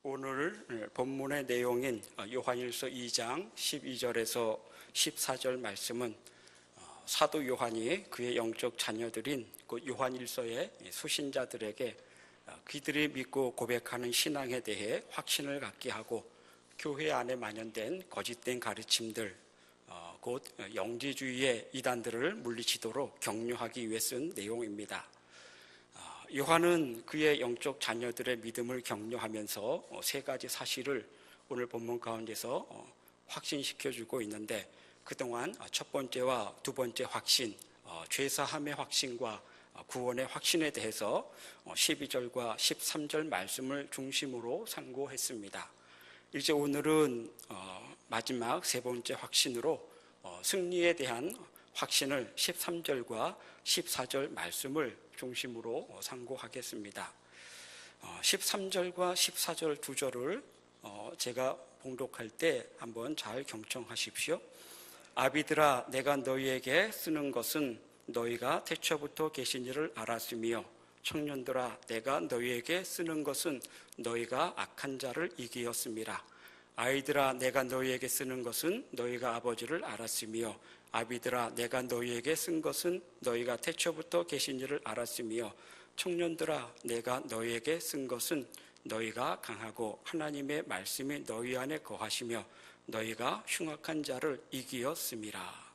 오늘 본문의 내용인 요한일서 2장 12절에서 14절 말씀은 사도 요한이 그의 영적 자녀들인 그 요한일서의 수신자들에게 그들이 믿고 고백하는 신앙에 대해 확신을 갖게 하고 교회 안에 만연된 거짓된 가르침들, 곧 영지주의의 이단들을 물리치도록 격려하기 위해 쓴 내용입니다. 요한은 그의 영적 자녀들의 믿음을 격려하면서 세 가지 사실을 오늘 본문 가운데서 확신시켜주고 있는데, 그동안 첫 번째와 두 번째 확신, 죄사함의 확신과 구원의 확신에 대해서 12절과 13절 말씀을 중심으로 상고했습니다. 이제 오늘은 마지막 세 번째 확신으로 승리에 대한 확신을 13절과 14절 말씀을 중심으로 상고하겠습니다. 13절과 14절 두 절을 제가 봉독할 때 한번 잘 경청하십시오. 아비들아, 내가 너희에게 쓰는 것은 너희가 태초부터 계신 이를 알았으며, 청년들아, 내가 너희에게 쓰는 것은 너희가 악한 자를 이기었음이라. 아이들아, 내가 너희에게 쓰는 것은 너희가 아버지를 알았으며, 아비들아, 내가 너희에게 쓴 것은 너희가 태초부터 계신 이를 알았으며, 청년들아, 내가 너희에게 쓴 것은 너희가 강하고 하나님의 말씀이 너희 안에 거하시며 너희가 흉악한 자를 이기었음이라.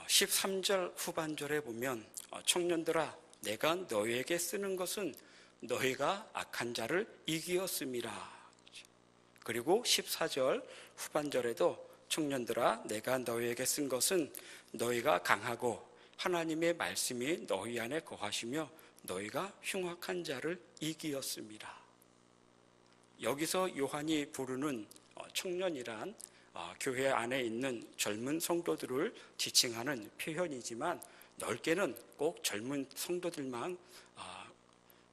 13절 후반절에 보면 청년들아, 내가 너희에게 쓰는 것은 너희가 악한 자를 이기었음이라. 그리고 14절 후반절에도 청년들아, 내가 너희에게 쓴 것은 너희가 강하고 하나님의 말씀이 너희 안에 거하시며 너희가 흉악한 자를 이기었음이라. 여기서 요한이 부르는 청년이란 교회 안에 있는 젊은 성도들을 지칭하는 표현이지만, 넓게는 꼭 젊은 성도들만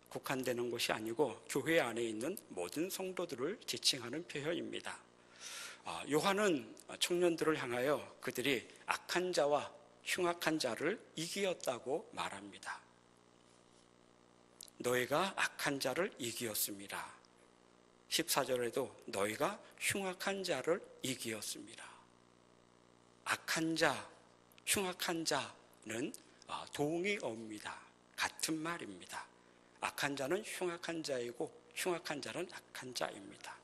국한되는 것이 아니고 교회 안에 있는 모든 성도들을 지칭하는 표현입니다. 요한은 청년들을 향하여 그들이 악한 자와 흉악한 자를 이기었다고 말합니다. 너희가 악한 자를 이기었습니다. 14절에도 너희가 흉악한 자를 이기었습니다. 악한 자, 흉악한 자는 동의어입니다. 같은 말입니다. 악한 자는 흉악한 자이고 흉악한 자는 악한 자입니다.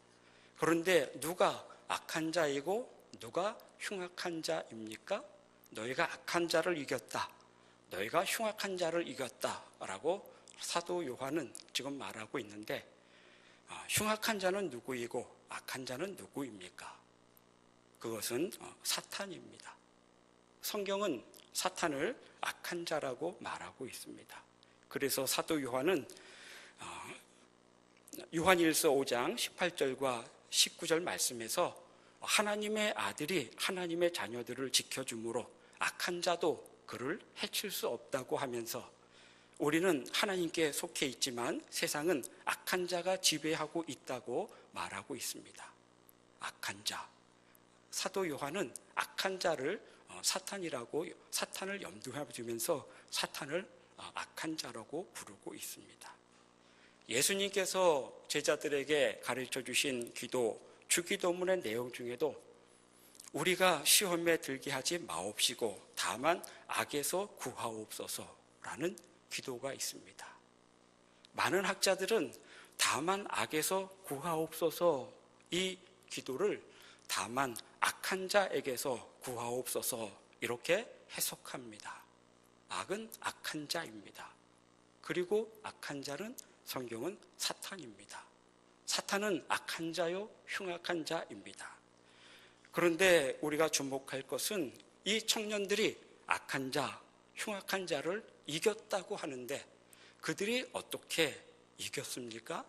그런데 누가 악한 자이고 누가 흉악한 자입니까? 너희가 악한 자를 이겼다, 너희가 흉악한 자를 이겼다라고 사도 요한은 지금 말하고 있는데, 흉악한 자는 누구이고 악한 자는 누구입니까? 그것은 사탄입니다. 성경은 사탄을 악한 자라고 말하고 있습니다. 그래서 사도 요한은 요한일서 5장 18절과 19절 말씀에서 하나님의 아들이 하나님의 자녀들을 지켜주므로 악한 자도 그를 해칠 수 없다고 하면서, 우리는 하나님께 속해 있지만 세상은 악한 자가 지배하고 있다고 말하고 있습니다. 악한 자. 사도 요한은 악한 자를 사탄이라고, 사탄을 염두에 두면서 사탄을 악한 자라고 부르고 있습니다. 예수님께서 제자들에게 가르쳐 주신 기도, 주기도문의 내용 중에도 우리가 시험에 들게 하지 마옵시고 다만 악에서 구하옵소서라는 기도가 있습니다. 많은 학자들은 다만 악에서 구하옵소서, 이 기도를 다만 악한 자에게서 구하옵소서 이렇게 해석합니다. 악은 악한 자입니다. 그리고 악한 자는 성경은 사탄입니다. 사탄은 악한 자요 흉악한 자입니다. 그런데 우리가 주목할 것은 이 청년들이 악한 자, 흉악한 자를 이겼다고 하는데 그들이 어떻게 이겼습니까?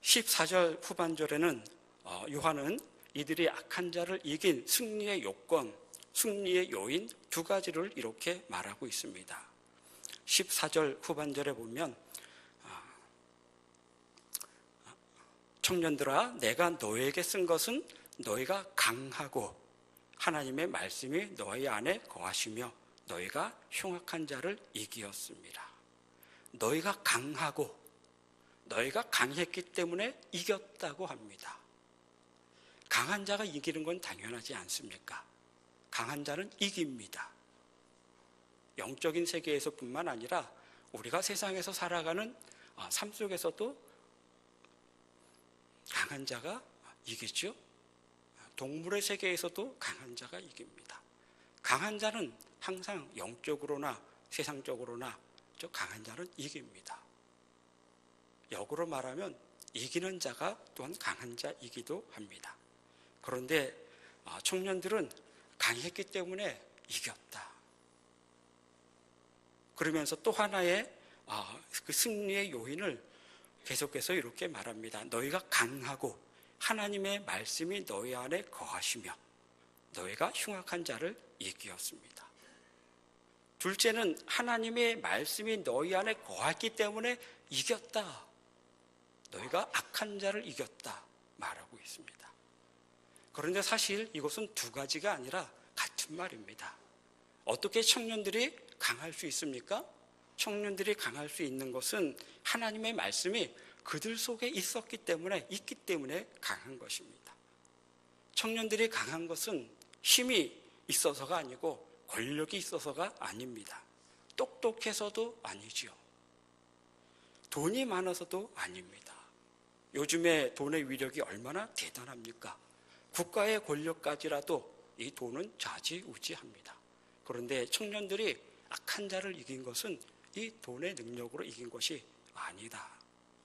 14절 후반절에는 요한은 이들이 악한 자를 이긴 승리의 요건, 승리의 요인 두 가지를 이렇게 말하고 있습니다. 14절 후반절에 보면 청년들아, 내가 너에게 쓴 것은 너희가 강하고 하나님의 말씀이 너희 안에 거하시며 너희가 흉악한 자를 이기었습니다. 너희가 강하고 너희가 강했기 때문에 이겼다고 합니다. 강한 자가 이기는 건 당연하지 않습니까? 강한 자는 이깁니다. 영적인 세계에서뿐만 아니라 우리가 세상에서 살아가는 삶 속에서도 강한 자가 이기죠. 동물의 세계에서도 강한 자가 이깁니다. 강한 자는 항상 영적으로나 세상적으로나 강한 자는 이깁니다. 역으로 말하면 이기는 자가 또한 강한 자이기도 합니다. 그런데 청년들은 강했기 때문에 이겼다. 그러면서 또 하나의 그 승리의 요인을 계속해서 이렇게 말합니다. 너희가 강하고 하나님의 말씀이 너희 안에 거하시며 너희가 흉악한 자를 이기었습니다. 둘째는 하나님의 말씀이 너희 안에 거했기 때문에 이겼다. 너희가 악한 자를 이겼다 말하고 있습니다. 그런데 사실 이것은 두 가지가 아니라 같은 말입니다. 어떻게 청년들이 강할 수 있습니까? 청년들이 강할 수 있는 것은 하나님의 말씀이 그들 속에 있기 때문에 강한 것입니다. 청년들이 강한 것은 힘이 있어서가 아니고 권력이 있어서가 아닙니다. 똑똑해서도 아니지요. 돈이 많아서도 아닙니다. 요즘에 돈의 위력이 얼마나 대단합니까? 국가의 권력까지라도 이 돈은 좌지우지합니다. 그런데 청년들이 악한 자를 이긴 것은 이 돈의 능력으로 이긴 것이 아니다.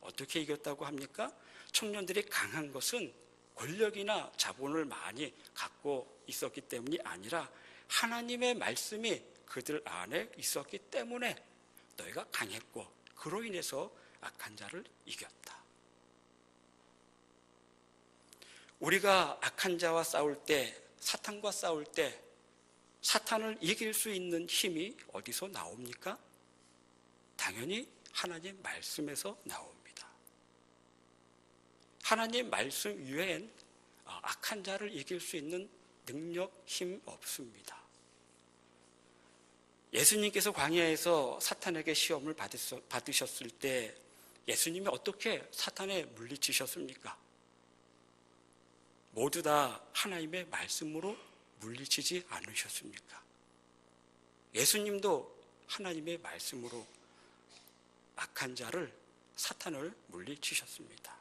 어떻게 이겼다고 합니까? 청년들이 강한 것은 권력이나 자본을 많이 갖고 있었기 때문이 아니라 하나님의 말씀이 그들 안에 있었기 때문에 너희가 강했고 그로 인해서 악한 자를 이겼다. 우리가 악한 자와 싸울 때, 사탄과 싸울 때 사탄을 이길 수 있는 힘이 어디서 나옵니까? 당연히 하나님 말씀에서 나옵니다. 하나님 말씀 이외엔 악한 자를 이길 수 있는 능력, 힘 없습니다. 예수님께서 광야에서 사탄에게 시험을 받으셨을 때 예수님이 어떻게 사탄에 물리치셨습니까? 모두 다 하나님의 말씀으로 물리치지 않으셨습니까? 예수님도 하나님의 말씀으로 악한 자를, 사탄을 물리치셨습니다.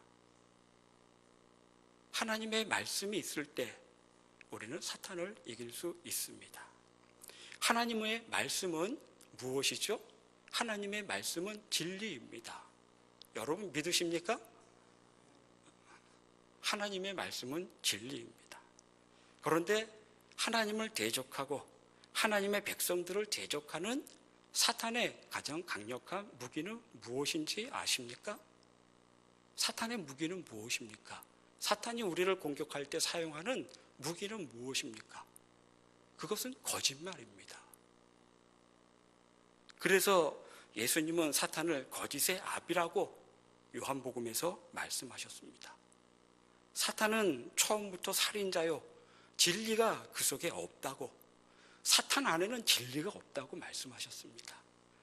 하나님의 말씀이 있을 때 우리는 사탄을 이길 수 있습니다. 하나님의 말씀은 무엇이죠? 하나님의 말씀은 진리입니다. 여러분 믿으십니까? 하나님의 말씀은 진리입니다. 그런데 하나님을 대적하고 하나님의 백성들을 대적하는 사탄의 가장 강력한 무기는 무엇인지 아십니까? 사탄의 무기는 무엇입니까? 사탄이 우리를 공격할 때 사용하는 무기는 무엇입니까? 그것은 거짓말입니다. 그래서 예수님은 사탄을 거짓의 아비라고 요한복음에서 말씀하셨습니다. 사탄은 처음부터 살인자요, 진리가 그 속에 없다고, 사탄 안에는 진리가 없다고 말씀하셨습니다.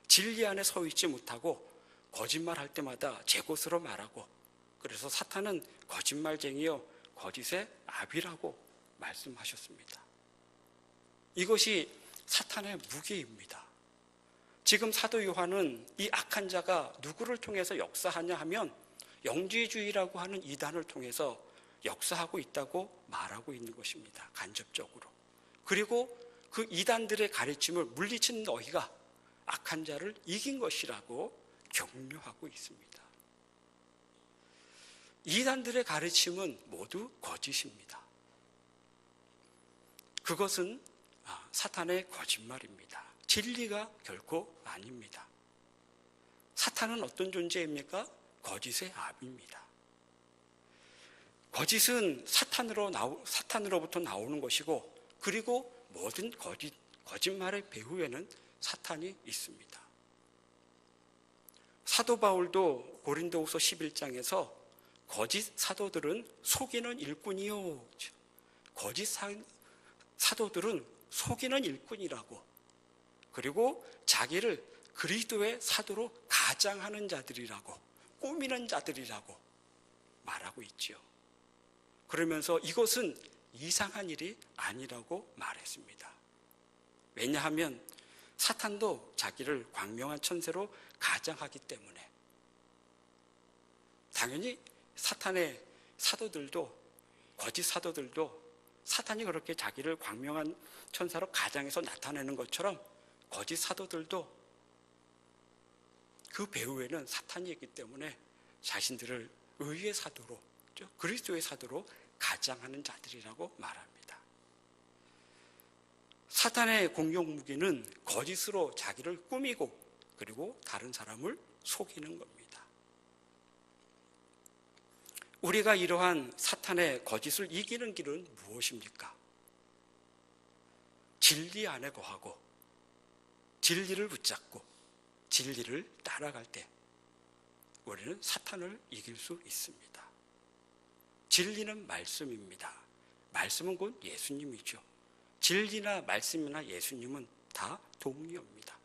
진리 안에 서 있지 못하고 거짓말할 때마다 제 것으로 말하고, 그래서 사탄은 거짓말쟁이요 거짓의 아비라고 말씀하셨습니다. 이것이 사탄의 무기입니다. 지금 사도 요한은 이 악한 자가 누구를 통해서 역사하냐 하면 영지주의라고 하는 이단을 통해서 역사하고 있다고 말하고 있는 것입니다. 간접적으로. 그리고 그 이단들의 가르침을 물리친 너희가 악한 자를 이긴 것이라고 격려하고 있습니다. 이단들의 가르침은 모두 거짓입니다. 그것은 사탄의 거짓말입니다. 진리가 결코 아닙니다. 사탄은 어떤 존재입니까? 거짓의 아비입니다. 거짓은 사탄으로부터 나오는 것이고, 그리고 모든 거짓말의 배후에는 사탄이 있습니다. 사도 바울도 고린도후서 11장에서 거짓 사도들은 속이는 일꾼이요, 거짓 사도들은 속이는 일꾼이라고, 그리고 자기를 그리스도의 사도로 가장하는 자들이라고 꾸미는 자들이라고 말하고 있지요. 그러면서 이것은 이상한 일이 아니라고 말했습니다. 왜냐하면 사탄도 자기를 광명한 천사로 가장하기 때문에. 당연히 사탄의 사도들도, 거짓 사도들도 사탄이 그렇게 자기를 광명한 천사로 가장해서 나타내는 것처럼 거짓 사도들도 그 배후에는 사탄이 있기 때문에 자신들을 의의 사도로, 그리스도의 사도로 가장하는 자들이라고 말합니다. 사탄의 공격 무기는 거짓으로 자기를 꾸미고 그리고 다른 사람을 속이는 겁니다. 우리가 이러한 사탄의 거짓을 이기는 길은 무엇입니까? 진리 안에 거하고 진리를 붙잡고 진리를 따라갈 때 우리는 사탄을 이길 수 있습니다. 진리는 말씀입니다. 말씀은 곧 예수님이죠. 진리나 말씀이나 예수님은 다 동의어입니다.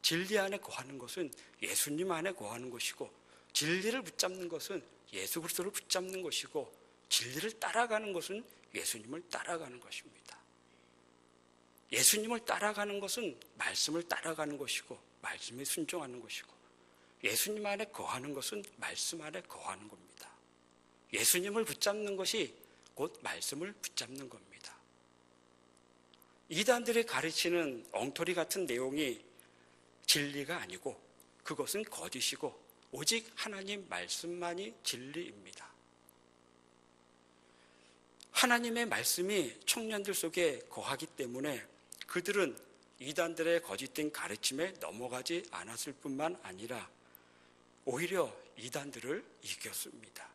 진리 안에 거하는 것은 예수님 안에 거하는 것이고, 진리를 붙잡는 것은 예수 그리스도를 붙잡는 것이고, 진리를 따라가는 것은 예수님을 따라가는 것입니다. 예수님을 따라가는 것은 말씀을 따라가는 것이고 말씀에 순종하는 것이고, 예수님 안에 거하는 것은 말씀 안에 거하는 겁니다. 예수님을 붙잡는 것이 곧 말씀을 붙잡는 겁니다. 이단들이 가르치는 엉터리 같은 내용이 진리가 아니고 그것은 거짓이고 오직 하나님 말씀만이 진리입니다. 하나님의 말씀이 청년들 속에 거하기 때문에 그들은 이단들의 거짓된 가르침에 넘어가지 않았을 뿐만 아니라 오히려 이단들을 이겼습니다.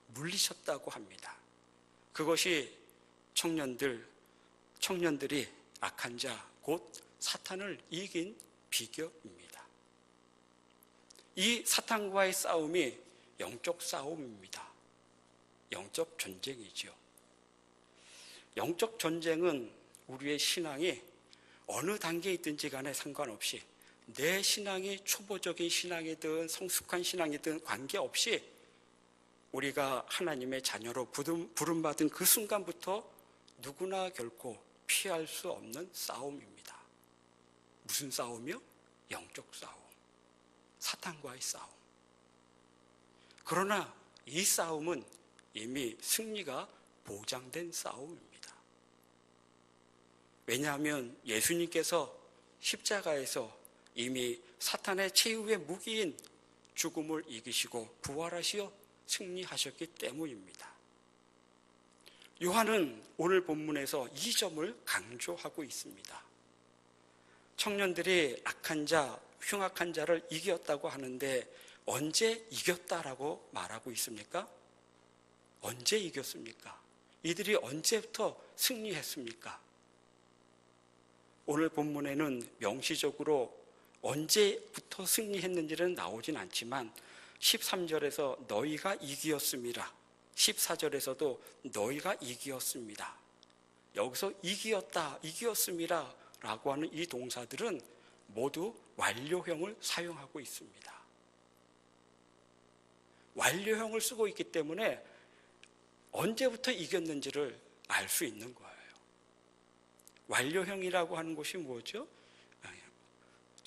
물리쳤다고 합니다. 그것이 청년들이 악한 자, 곧 사탄을 이긴 비결입니다. 이 사탄과의 싸움이 영적 싸움입니다. 영적 전쟁이죠. 영적 전쟁은 우리의 신앙이 어느 단계에 있든지 간에 상관없이, 내 신앙이 초보적인 신앙이든 성숙한 신앙이든 관계없이 우리가 하나님의 자녀로 부름받은 그 순간부터 누구나 결코 피할 수 없는 싸움입니다. 무슨 싸움이요? 영적 싸움. 사탄과의 싸움. 그러나 이 싸움은 이미 승리가 보장된 싸움입니다. 왜냐하면 예수님께서 십자가에서 이미 사탄의 최후의 무기인 죽음을 이기시고 부활하시어 승리하셨기 때문입니다. 요한은 오늘 본문에서 이 점을 강조하고 있습니다. 청년들이 악한 자, 흉악한 자를 이겼다고 하는데 언제 이겼다라고 말하고 있습니까? 언제 이겼습니까? 이들이 언제부터 승리했습니까? 오늘 본문에는 명시적으로 언제부터 승리했는지는 나오진 않지만 13절에서 너희가 이기었습니다. 14절에서도 너희가 이기었습니다. 여기서 이기었습니다 라고 하는 이 동사들은 모두 완료형을 사용하고 있습니다. 완료형을 쓰고 있기 때문에 언제부터 이겼는지를 알 수 있는 거예요. 완료형이라고 하는 것이 뭐죠?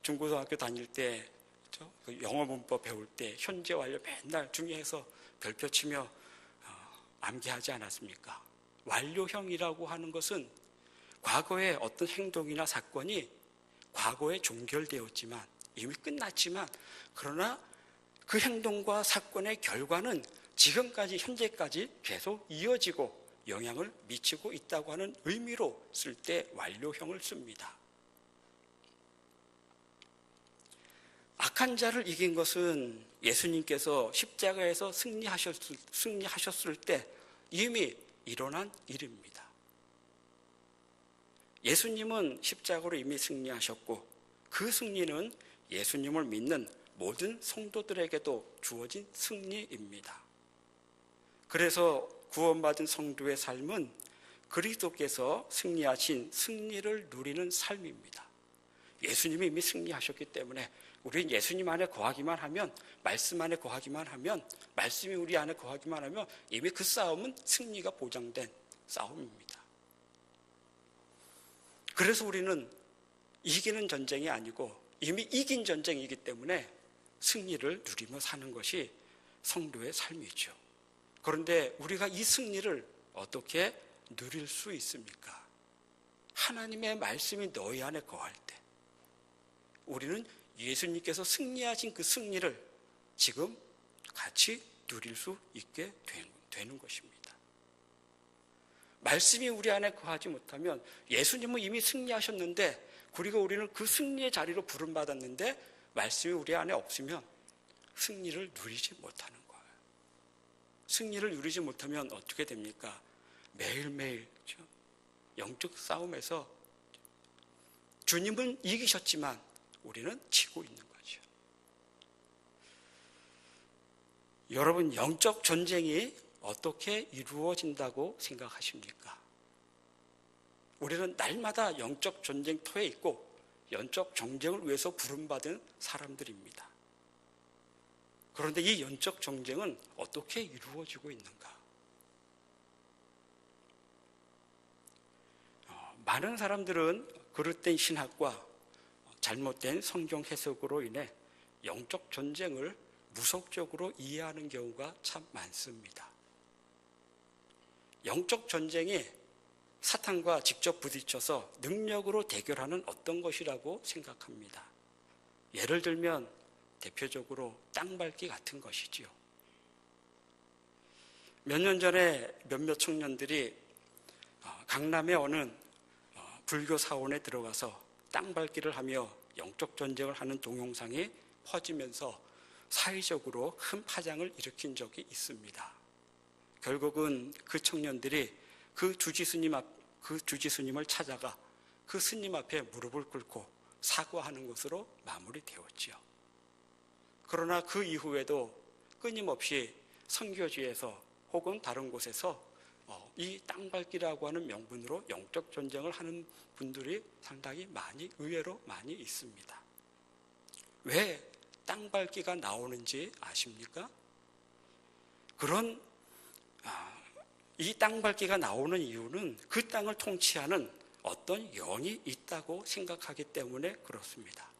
중고등학교 다닐 때 영어 문법 배울 때 현재 완료 맨날 중요해서 별표 치며 암기하지 않았습니까? 완료형이라고 하는 것은 과거의 어떤 행동이나 사건이 과거에 종결되었지만, 이미 끝났지만, 그러나 그 행동과 사건의 결과는 지금까지 현재까지 계속 이어지고 영향을 미치고 있다고 하는 의미로 쓸 때 완료형을 씁니다. 악한 자를 이긴 것은 예수님께서 십자가에서 승리하셨을 때 이미 일어난 일입니다. 예수님은 십자가로 이미 승리하셨고 그 승리는 예수님을 믿는 모든 성도들에게도 주어진 승리입니다. 그래서 구원받은 성도의 삶은 그리스도께서 승리하신 승리를 누리는 삶입니다. 예수님이 이미 승리하셨기 때문에 우리는 예수님 안에 거하기만 하면, 말씀 안에 거하기만 하면, 말씀이 우리 안에 거하기만 하면 이미 그 싸움은 승리가 보장된 싸움입니다. 그래서 우리는 이기는 전쟁이 아니고 이미 이긴 전쟁이기 때문에 승리를 누리며 사는 것이 성도의 삶이죠. 그런데 우리가 이 승리를 어떻게 누릴 수 있습니까? 하나님의 말씀이 너희 안에 거할 때 우리는 예수님께서 승리하신 그 승리를 지금 같이 누릴 수 있게 되는 것입니다. 말씀이 우리 안에 거하지 못하면 예수님은 이미 승리하셨는데, 그리고 우리는 그 승리의 자리로 부름받았는데 말씀이 우리 안에 없으면 승리를 누리지 못하는 거예요. 승리를 누리지 못하면 어떻게 됩니까? 매일매일 영적 싸움에서 주님은 이기셨지만 우리는 지고 있는 거죠. 여러분, 영적 전쟁이 어떻게 이루어진다고 생각하십니까? 우리는 날마다 영적 전쟁터에 있고 영적 전쟁을 위해서 부름받은 사람들입니다. 그런데 이 영적 전쟁은 어떻게 이루어지고 있는가? 많은 사람들은 그릇된 신학과 잘못된 성경 해석으로 인해 영적 전쟁을 무속적으로 이해하는 경우가 참 많습니다. 영적 전쟁이 사탄과 직접 부딪혀서 능력으로 대결하는 어떤 것이라고 생각합니다. 예를 들면 대표적으로 땅밟기 같은 것이지요. 몇 년 전에 몇몇 청년들이 강남의 어느 불교 사원에 들어가서 땅밟기를 하며 영적 전쟁을 하는 동영상이 퍼지면서 사회적으로 큰 파장을 일으킨 적이 있습니다. 결국은 그 청년들이 그 주지스님을 찾아가 그 스님 앞에 무릎을 꿇고 사과하는 것으로 마무리되었지요. 그러나 그 이후에도 끊임없이 선교지에서 혹은 다른 곳에서 이 땅밟기라고 하는 명분으로 영적 전쟁을 하는 분들이 상당히 의외로 많이 있습니다. 왜 땅밟기가 나오는지 아십니까? 이 땅밟기가 나오는 이유는 그 땅을 통치하는 어떤 영이 있다고 생각하기 때문에 그렇습니다.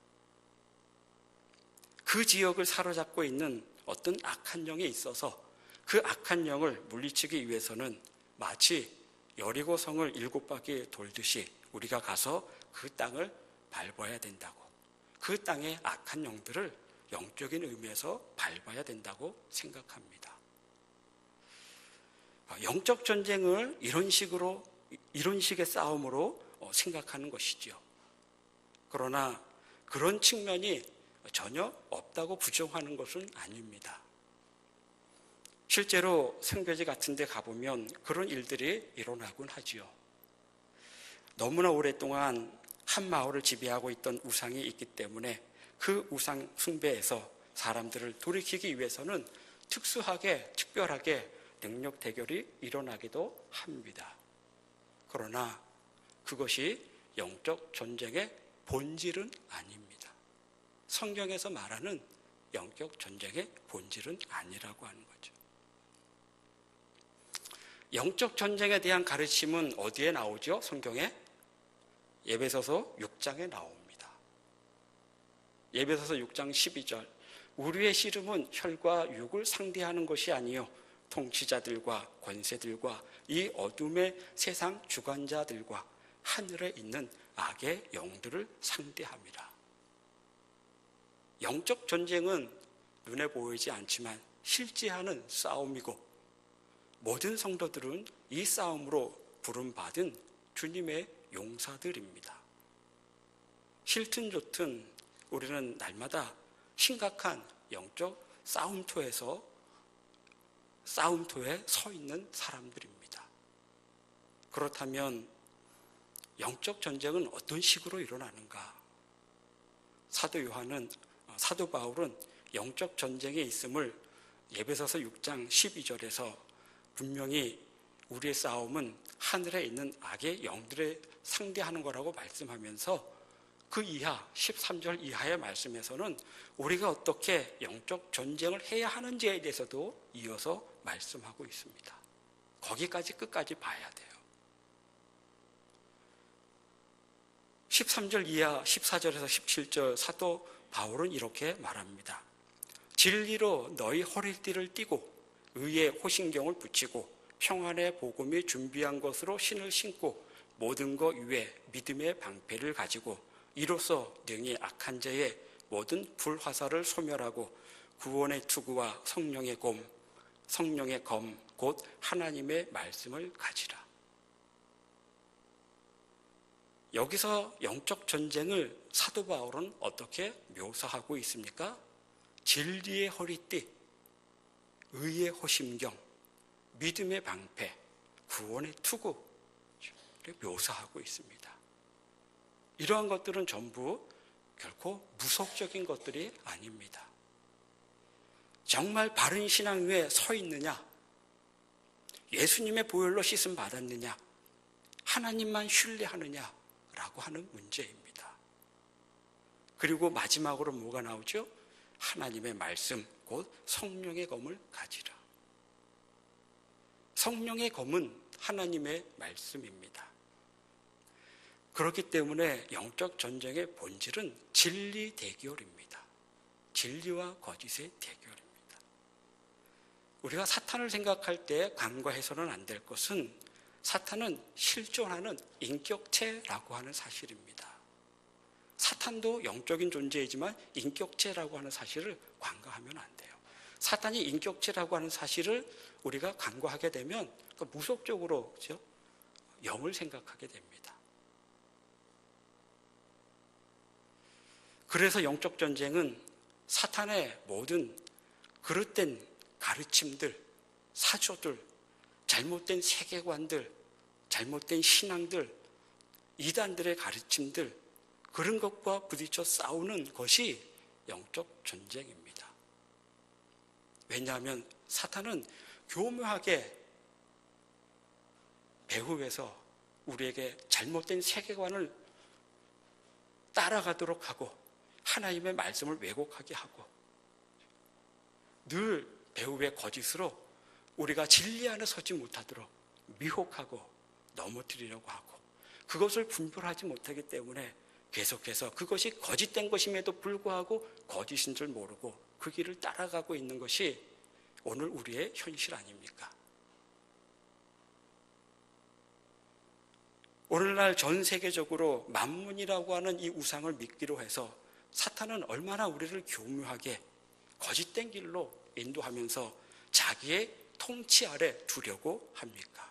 그 지역을 사로잡고 있는 어떤 악한 영이 있어서 그 악한 영을 물리치기 위해서는 마치 여리고 성을 7바퀴 돌듯이 우리가 가서 그 땅을 밟아야 된다고, 그 땅의 악한 영들을 영적인 의미에서 밟아야 된다고 생각합니다. 영적 전쟁을 이런 식의 싸움으로 생각하는 것이지요. 그러나 그런 측면이 전혀 없다고 부정하는 것은 아닙니다. 실제로 선교지 같은 데 가보면 그런 일들이 일어나곤 하지요. 너무나 오랫동안 한 마을을 지배하고 있던 우상이 있기 때문에 그 우상 숭배에서 사람들을 돌이키기 위해서는 특별하게 능력 대결이 일어나기도 합니다. 그러나 그것이 영적 전쟁의 본질은 아닙니다. 성경에서 말하는 영적 전쟁의 본질은 아니라고 하는 거죠. 영적 전쟁에 대한 가르침은 어디에 나오죠? 성경에? 에베소서 6장에 나옵니다. 에베소서 6장 12절. 우리의 씨름은 혈과 육을 상대하는 것이 아니요 통치자들과 권세들과 이 어둠의 세상 주관자들과 하늘에 있는 악의 영들을 상대합니다. 영적 전쟁은 눈에 보이지 않지만 실제하는 싸움이고, 모든 성도들은 이 싸움으로 부름받은 주님의 용사들입니다. 싫든 좋든 우리는 날마다 심각한 영적 싸움터에 서 있는 사람들입니다. 그렇다면 영적 전쟁은 어떤 식으로 일어나는가? 사도 바울은 영적 전쟁에 있음을 에베소서 6장 12절에서 분명히 우리의 싸움은 하늘에 있는 악의 영들을 상대하는 거라고 말씀하면서 그 이하 13절 이하의 말씀에서는 우리가 어떻게 영적 전쟁을 해야 하는지에 대해서도 이어서 말씀하고 있습니다. 거기까지 끝까지 봐야 돼요. 13절 이하 14절에서 17절 사도 바울은 이렇게 말합니다. 진리로 너희 허리띠를 띠고 의의 호신경을 붙이고 평안의 복음이 준비한 것으로 신을 신고 모든 것 위에 믿음의 방패를 가지고 이로써 능히 악한 자의 모든 불화살을 소멸하고 구원의 투구와 성령의 검 곧 하나님의 말씀을 가지라. 여기서 영적 전쟁을 사도 바울은 어떻게 묘사하고 있습니까? 진리의 허리띠, 의의 호심경, 믿음의 방패, 구원의 투구를 묘사하고 있습니다. 이러한 것들은 전부 결코 무속적인 것들이 아닙니다. 정말 바른 신앙 위에 서 있느냐? 예수님의 보혈로 씻음 받았느냐? 하나님만 신뢰하느냐라고 하는 문제입니다. 그리고 마지막으로 뭐가 나오죠? 하나님의 말씀, 곧 성령의 검을 가지라. 성령의 검은 하나님의 말씀입니다. 그렇기 때문에 영적 전쟁의 본질은 진리 대결입니다. 진리와 거짓의 대결입니다. 우리가 사탄을 생각할 때 간과해서는 안 될 것은 사탄은 실존하는 인격체라고 하는 사실입니다. 사탄도 영적인 존재이지만 인격체라고 하는 사실을 간과하면 안 돼요. 사탄이 인격체라고 하는 사실을 우리가 간과하게 되면 무속적으로 그렇죠? 영을 생각하게 됩니다. 그래서 영적 전쟁은 사탄의 모든 그릇된 가르침들, 사조들, 잘못된 세계관들, 잘못된 신앙들, 이단들의 가르침들, 그런 것과 부딪혀 싸우는 것이 영적 전쟁입니다. 왜냐하면 사탄은 교묘하게 배후에서 우리에게 잘못된 세계관을 따라가도록 하고 하나님의 말씀을 왜곡하게 하고 늘 배후의 거짓으로 우리가 진리 안에 서지 못하도록 미혹하고 넘어뜨리려고 하고 그것을 분별하지 못하기 때문에 계속해서 그것이 거짓된 것임에도 불구하고 거짓인 줄 모르고 그 길을 따라가고 있는 것이 오늘 우리의 현실 아닙니까? 오늘날 전 세계적으로 만문이라고 하는 이 우상을 믿기로 해서 사탄은 얼마나 우리를 교묘하게 거짓된 길로 인도하면서 자기의 통치 아래 두려고 합니까?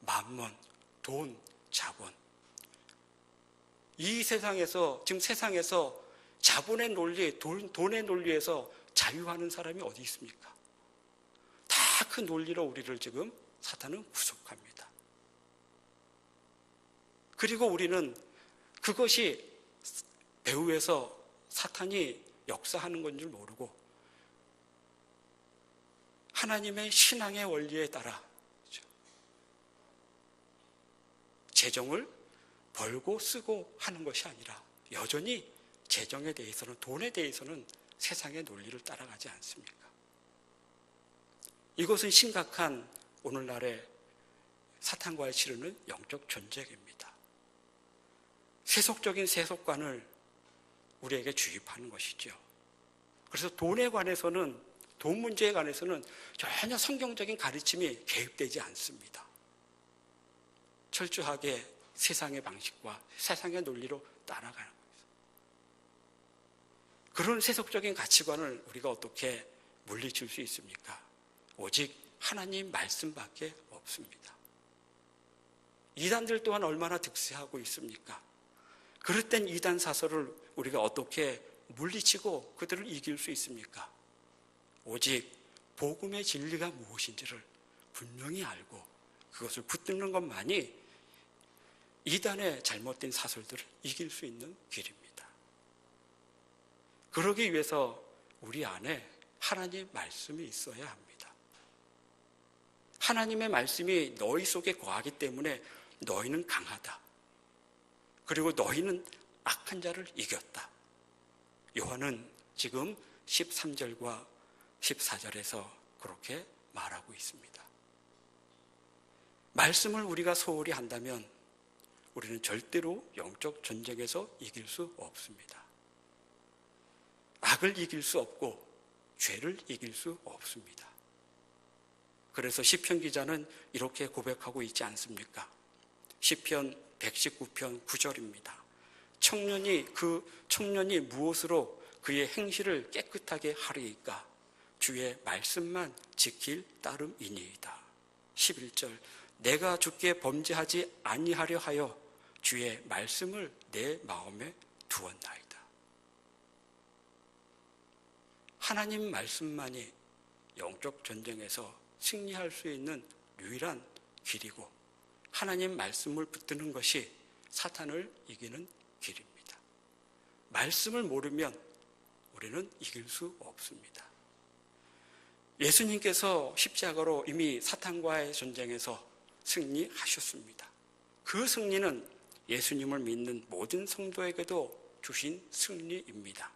만문, 돈, 자본. 이 세상에서, 지금 세상에서 자본의 논리, 돈의 논리에서 자유하는 사람이 어디 있습니까? 다 그 논리로 우리를 지금 사탄은 구속합니다. 그리고 우리는 그것이 배후에서 사탄이 역사하는 건 줄 모르고 하나님의 신앙의 원리에 따라 재정을 벌고 쓰고 하는 것이 아니라 여전히 재정에 대해서는, 돈에 대해서는 세상의 논리를 따라가지 않습니까? 이것은 심각한 오늘날의 사탄과의 치르는 영적 전쟁입니다. 세속적인 세속관을 우리에게 주입하는 것이죠. 그래서 돈에 관해서는, 돈 문제에 관해서는 전혀 성경적인 가르침이 개입되지 않습니다. 철저하게 세상의 방식과 세상의 논리로 따라가는 거예요. 그런 세속적인 가치관을 우리가 어떻게 물리칠 수 있습니까? 오직 하나님 말씀밖에 없습니다. 이단들 또한 얼마나 득세하고 있습니까? 그릇된 이단 사설을 우리가 어떻게 물리치고 그들을 이길 수 있습니까? 오직 복음의 진리가 무엇인지를 분명히 알고 그것을 붙드는 것만이 이단의 잘못된 사설들을 이길 수 있는 길입니다. 그러기 위해서 우리 안에 하나님의 말씀이 있어야 합니다. 하나님의 말씀이 너희 속에 거하기 때문에 너희는 강하다. 그리고 너희는 악한 자를 이겼다. 요한은 지금 13절과 14절에서 그렇게 말하고 있습니다. 말씀을 우리가 소홀히 한다면 우리는 절대로 영적 전쟁에서 이길 수 없습니다. 악을 이길 수 없고 죄를 이길 수 없습니다. 그래서 시편 기자는 이렇게 고백하고 있지 않습니까? 시편 119편 9절입니다. 청년이 무엇으로 그의 행실을 깨끗하게 하리이까? 주의 말씀만 지킬 따름이니이다. 11절 내가 주께 범죄하지 아니하려 하여 주의 말씀을 내 마음에 두었나이다. 하나님 말씀만이 영적 전쟁에서 승리할 수 있는 유일한 길이고 하나님 말씀을 붙드는 것이 사탄을 이기는 길입니다. 말씀을 모르면 우리는 이길 수 없습니다. 예수님께서 십자가로 이미 사탄과의 전쟁에서 승리하셨습니다. 그 승리는 예수님을 믿는 모든 성도에게도 주신 승리입니다.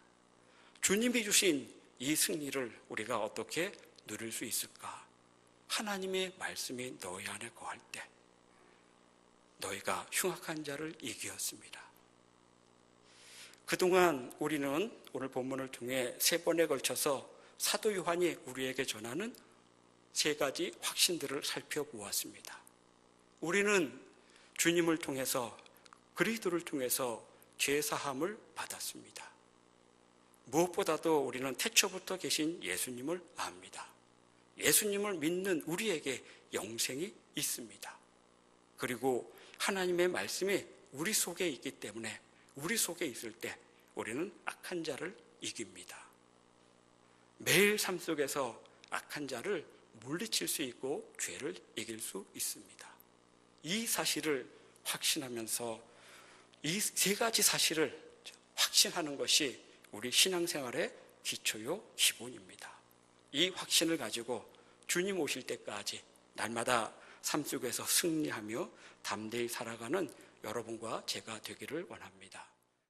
주님이 주신 이 승리를 우리가 어떻게 누릴 수 있을까? 하나님의 말씀이 너희 안에 거할 때 너희가 흉악한 자를 이기었습니다. 그동안 우리는 오늘 본문을 통해 3번에 걸쳐서 사도 요한이 우리에게 전하는 3가지 확신들을 살펴보았습니다. 우리는 주님을 통해서 그리스도를 통해서 죄사함을 받았습니다. 무엇보다도 우리는 태초부터 계신 예수님을 압니다. 예수님을 믿는 우리에게 영생이 있습니다. 그리고 하나님의 말씀이 우리 속에 있기 때문에 우리 속에 있을 때 우리는 악한 자를 이깁니다. 매일 삶 속에서 악한 자를 물리칠 수 있고 죄를 이길 수 있습니다. 이 사실을 확신하면서 이 3가지 사실을 확신하는 것이 우리 신앙생활의 기초요 기본입니다. 이 확신을 가지고 주님 오실 때까지 날마다 삶 속에서 승리하며 담대히 살아가는 여러분과 제가 되기를 원합니다.